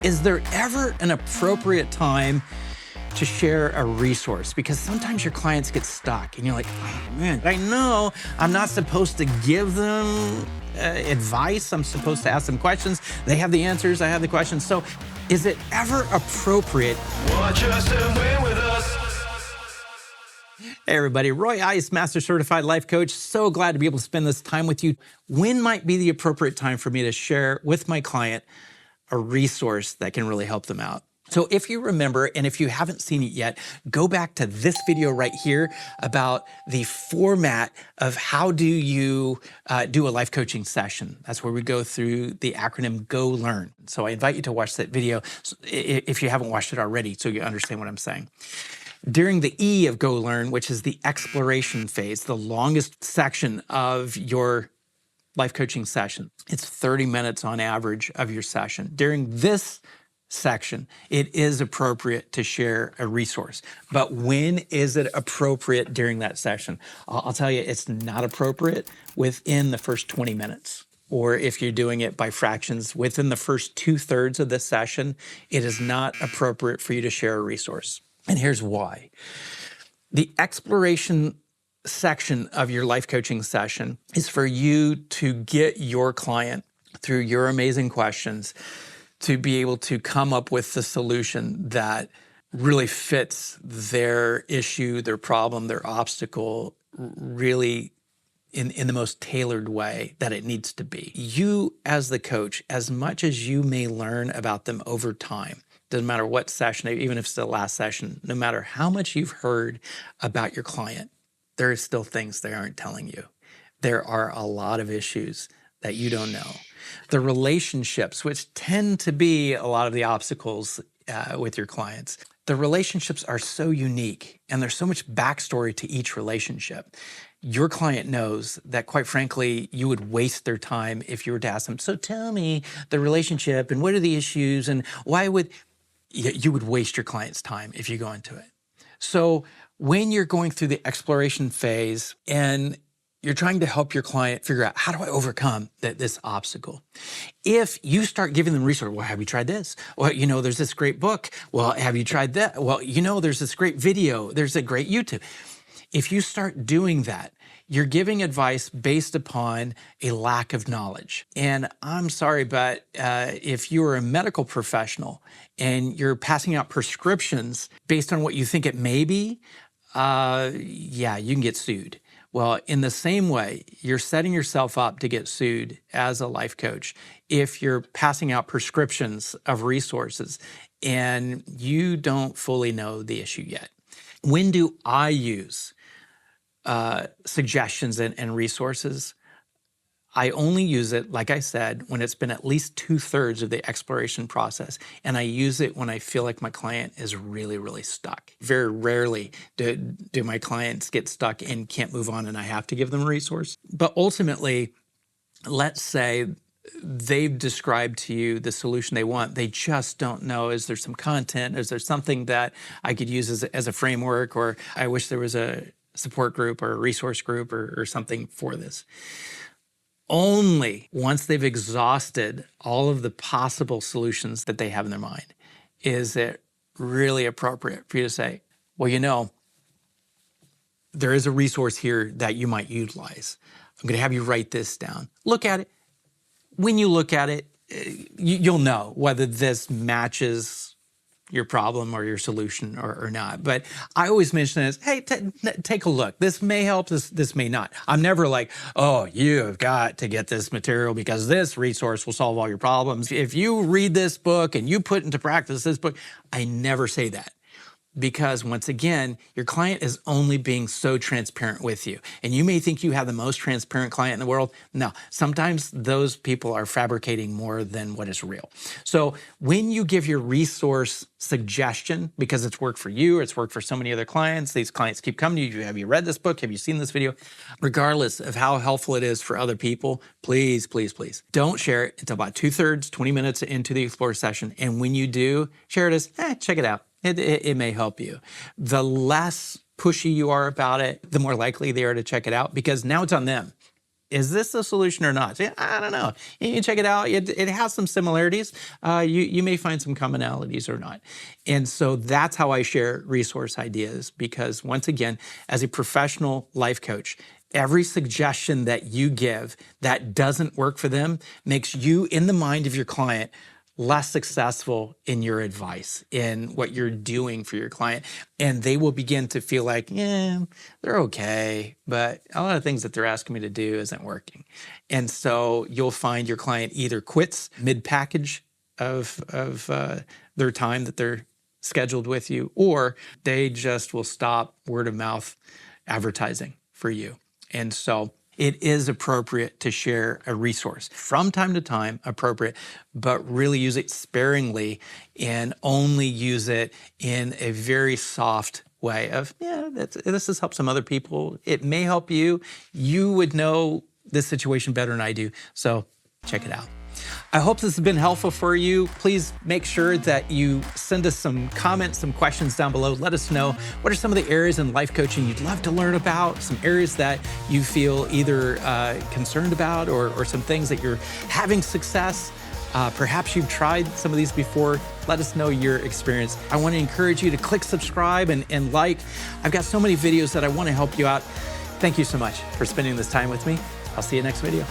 Is there ever an appropriate time to share a resource? Because sometimes your clients get stuck and you're like, oh man, I know I'm not supposed to give them advice. I'm supposed to ask them questions. They have the answers, I have the questions. So is it ever appropriate? Watch us and win with us. Hey everybody, Roy Ice, Master Certified Life Coach. So glad to be able to spend this time with you. When might be the appropriate time for me to share with my client a resource that can really help them out? So if you remember, and if you haven't seen it yet, go back to this video right here about the format of how do you do a life coaching session. That's where we go through the acronym Go Learn. So I invite you to watch that video if you haven't watched it already, so you understand what I'm saying. During the E of Go Learn, which is the exploration phase, the longest section of your life coaching session. It's 30 minutes on average of your session. During this section, it is appropriate to share a resource. But when is it appropriate during that session? I'll tell you, it's not appropriate within the first 20 minutes. Or if you're doing it by fractions, within the first 2/3 of the session, it is not appropriate for you to share a resource. And here's why. The exploration section of your life coaching session is for you to get your client through your amazing questions to be able to come up with the solution that really fits their issue, their problem, their obstacle, really in the most tailored way that it needs to be. You as the coach, as much as you may learn about them over time, doesn't matter what session, even if it's the last session, no matter how much you've heard about your client, there are still things they aren't telling you. There are a lot of issues that you don't know. The relationships, which tend to be a lot of the obstacles with your clients, the relationships are so unique and there's so much backstory to each relationship. Your client knows that, quite frankly, you would waste their time if you were to ask them, so tell me the relationship and what are the issues and why would, you would waste your client's time if you go into it. So when you're going through the exploration phase and you're trying to help your client figure out, how do I overcome this obstacle? If you start giving them resources, well, have you tried this? Well, you know, there's this great book. Well, have you tried that? Well, you know, there's this great video. There's a great YouTube. If you start doing that, you're giving advice based upon a lack of knowledge. And I'm sorry, but if you're a medical professional and you're passing out prescriptions based on what you think it may be, yeah, you can get sued. Well, in the same way, you're setting yourself up to get sued as a life coach if you're passing out prescriptions of resources and you don't fully know the issue yet. When do I use suggestions and resources? I only use it, like I said, when it's been at least 2/3 of the exploration process. And I use it when I feel like my client is really, really stuck. Very rarely do my clients get stuck and can't move on and I have to give them a resource. But ultimately, let's say they've described to you the solution they want. They just don't know, is there some content? Is there something that I could use as a framework? Or I wish there was a support group or a resource group or something for this. Only once they've exhausted all of the possible solutions that they have in their mind is it really appropriate for you to say, well, you know, there is a resource here that you might utilize. I'm going to have you write this down. Look at it. When you look at it, you'll know whether this matches your problem or your solution or not. But I always mention this, hey, take a look. This may help, this may not. I'm never like, oh, you have got to get this material because this resource will solve all your problems. If you read this book and you put into practice this book, I never say that. Because once again, your client is only being so transparent with you. And you may think you have the most transparent client in the world. No, sometimes those people are fabricating more than what is real. So when you give your resource suggestion, because it's worked for you, it's worked for so many other clients, these clients keep coming to you, have you read this book? Have you seen this video? Regardless of how helpful it is for other people, please, please, please don't share it until about 2/3, 20 minutes into the Explore session. And when you do, share it as, check it out. It may help you. The less pushy you are about it, the more likely they are to check it out because now it's on them. is this a solution or not? So, I don't know. You can check it out. It has some similarities. You may find some commonalities or not. And so that's how I share resource ideas, because once again, as a professional life coach, every suggestion that you give that doesn't work for them makes you, in the mind of your client, less successful in your advice, in what you're doing for your client. And they will begin to feel like, yeah, they're okay, but a lot of things that they're asking me to do isn't working. And so you'll find your client either quits mid-package of their time that they're scheduled with you, or they just will stop word of mouth advertising for you. And so it is appropriate to share a resource from time to time, appropriate, but really use it sparingly and only use it in a very soft way of, yeah, this has helped some other people. It may help you. You would know this situation better than I do. So check it out. I hope this has been helpful for you. Please make sure that you send us some comments, some questions down below. Let us know what are some of the areas in life coaching you'd love to learn about, some areas that you feel either concerned about or some things that you're having success. Perhaps you've tried some of these before. Let us know your experience. I want to encourage you to click subscribe and like. I've got so many videos that I want to help you out. Thank you so much for spending this time with me. I'll see you next video.